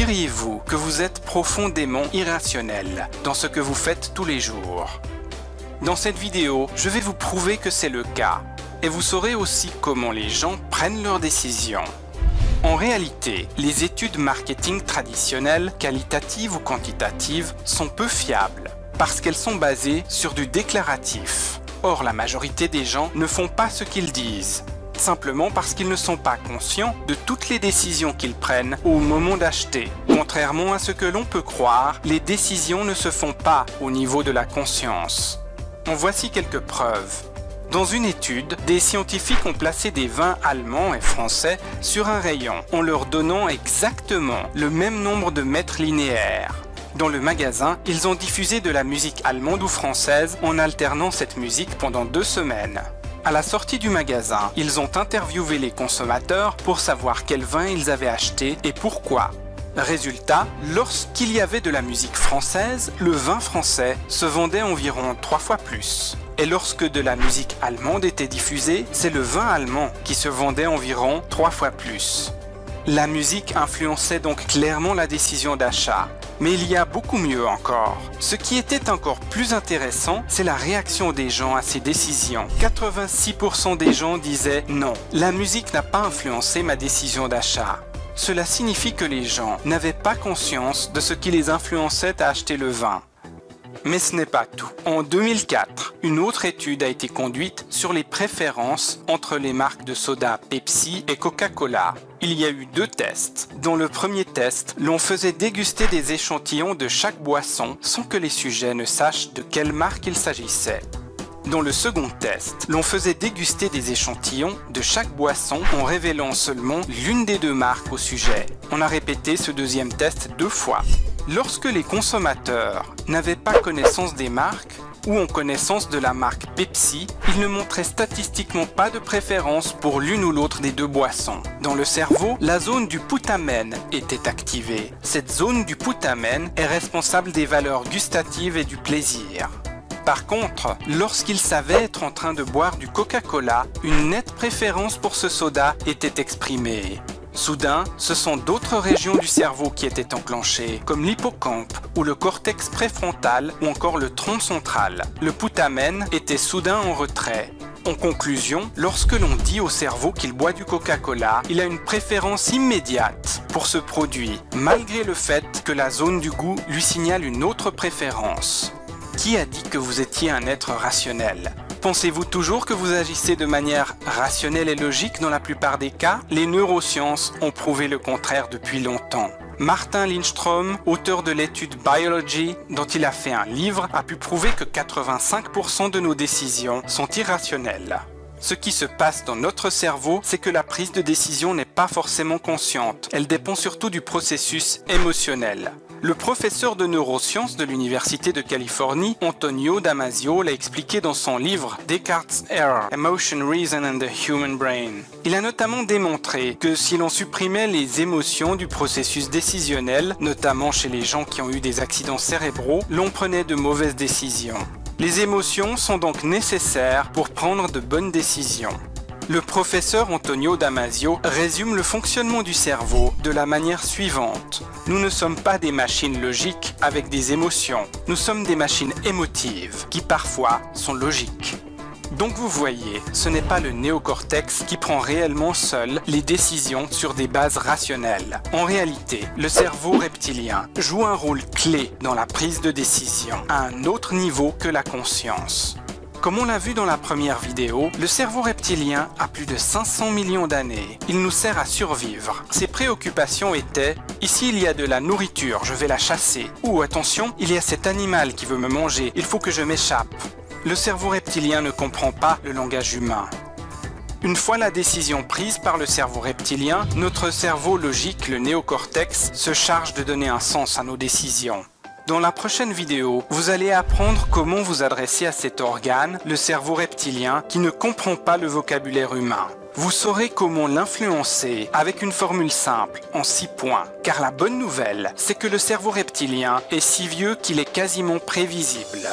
Diriez-vous que vous êtes profondément irrationnel dans ce que vous faites tous les jours? Dans cette vidéo, je vais vous prouver que c'est le cas, et vous saurez aussi comment les gens prennent leurs décisions. En réalité, les études marketing traditionnelles, qualitatives ou quantitatives, sont peu fiables, parce qu'elles sont basées sur du déclaratif. Or, la majorité des gens ne font pas ce qu'ils disent, simplement parce qu'ils ne sont pas conscients de toutes les décisions qu'ils prennent au moment d'acheter. Contrairement à ce que l'on peut croire, les décisions ne se font pas au niveau de la conscience. En voici quelques preuves. Dans une étude, des scientifiques ont placé des vins allemands et français sur un rayon, en leur donnant exactement le même nombre de mètres linéaires. Dans le magasin, ils ont diffusé de la musique allemande ou française en alternant cette musique pendant 2 semaines. À la sortie du magasin, ils ont interviewé les consommateurs pour savoir quel vin ils avaient acheté et pourquoi. Résultat, lorsqu'il y avait de la musique française, le vin français se vendait environ 3 fois plus. Et lorsque de la musique allemande était diffusée, c'est le vin allemand qui se vendait environ 3 fois plus. La musique influençait donc clairement la décision d'achat. Mais il y a beaucoup mieux encore. Ce qui était encore plus intéressant, c'est la réaction des gens à ces décisions. 86% des gens disaient « Non, la musique n'a pas influencé ma décision d'achat ». Cela signifie que les gens n'avaient pas conscience de ce qui les influençait à acheter le vin. Mais ce n'est pas tout. En 2004, une autre étude a été conduite sur les préférences entre les marques de soda Pepsi et Coca-Cola. Il y a eu 2 tests. Dans le premier test, l'on faisait déguster des échantillons de chaque boisson sans que les sujets ne sachent de quelle marque il s'agissait. Dans le second test, l'on faisait déguster des échantillons de chaque boisson en révélant seulement l'une des 2 marques au sujet. On a répété ce deuxième test 2 fois. Lorsque les consommateurs n'avaient pas connaissance des marques ou en connaissance de la marque Pepsi, ils ne montraient statistiquement pas de préférence pour l'une ou l'autre des 2 boissons. Dans le cerveau, la zone du putamen était activée. Cette zone du putamen est responsable des valeurs gustatives et du plaisir. Par contre, lorsqu'ils savaient être en train de boire du Coca-Cola, une nette préférence pour ce soda était exprimée. Soudain, ce sont d'autres régions du cerveau qui étaient enclenchées, comme l'hippocampe ou le cortex préfrontal ou encore le tronc central. Le putamen était soudain en retrait. En conclusion, lorsque l'on dit au cerveau qu'il boit du Coca-Cola, il a une préférence immédiate pour ce produit, malgré le fait que la zone du goût lui signale une autre préférence. Qui a dit que vous étiez un être rationnel ? Pensez-vous toujours que vous agissez de manière rationnelle et logique dans la plupart des cas? Les neurosciences ont prouvé le contraire depuis longtemps. Martin Lindstrom, auteur de l'étude Biology, dont il a fait un livre, a pu prouver que 85% de nos décisions sont irrationnelles. Ce qui se passe dans notre cerveau, c'est que la prise de décision n'est pas forcément consciente. Elle dépend surtout du processus émotionnel. Le professeur de neurosciences de l'Université de Californie, Antonio Damasio, l'a expliqué dans son livre Descartes' Error, Emotion, Reason and the Human Brain. Il a notamment démontré que si l'on supprimait les émotions du processus décisionnel, notamment chez les gens qui ont eu des accidents cérébraux, l'on prenait de mauvaises décisions. Les émotions sont donc nécessaires pour prendre de bonnes décisions. Le professeur Antonio Damasio résume le fonctionnement du cerveau de la manière suivante. Nous ne sommes pas des machines logiques avec des émotions. Nous sommes des machines émotives qui parfois sont logiques. Donc vous voyez, ce n'est pas le néocortex qui prend réellement seul les décisions sur des bases rationnelles. En réalité, le cerveau reptilien joue un rôle clé dans la prise de décision, à un autre niveau que la conscience. Comme on l'a vu dans la première vidéo, le cerveau reptilien a plus de 500 millions d'années. Il nous sert à survivre. Ses préoccupations étaient « Ici il y a de la nourriture, je vais la chasser » ou « Attention, il y a cet animal qui veut me manger, il faut que je m'échappe ». Le cerveau reptilien ne comprend pas le langage humain. Une fois la décision prise par le cerveau reptilien, notre cerveau logique, le néocortex, se charge de donner un sens à nos décisions. Dans la prochaine vidéo, vous allez apprendre comment vous adresser à cet organe, le cerveau reptilien, qui ne comprend pas le vocabulaire humain. Vous saurez comment l'influencer avec une formule simple, en 6 points. Car la bonne nouvelle, c'est que le cerveau reptilien est si vieux qu'il est quasiment prévisible.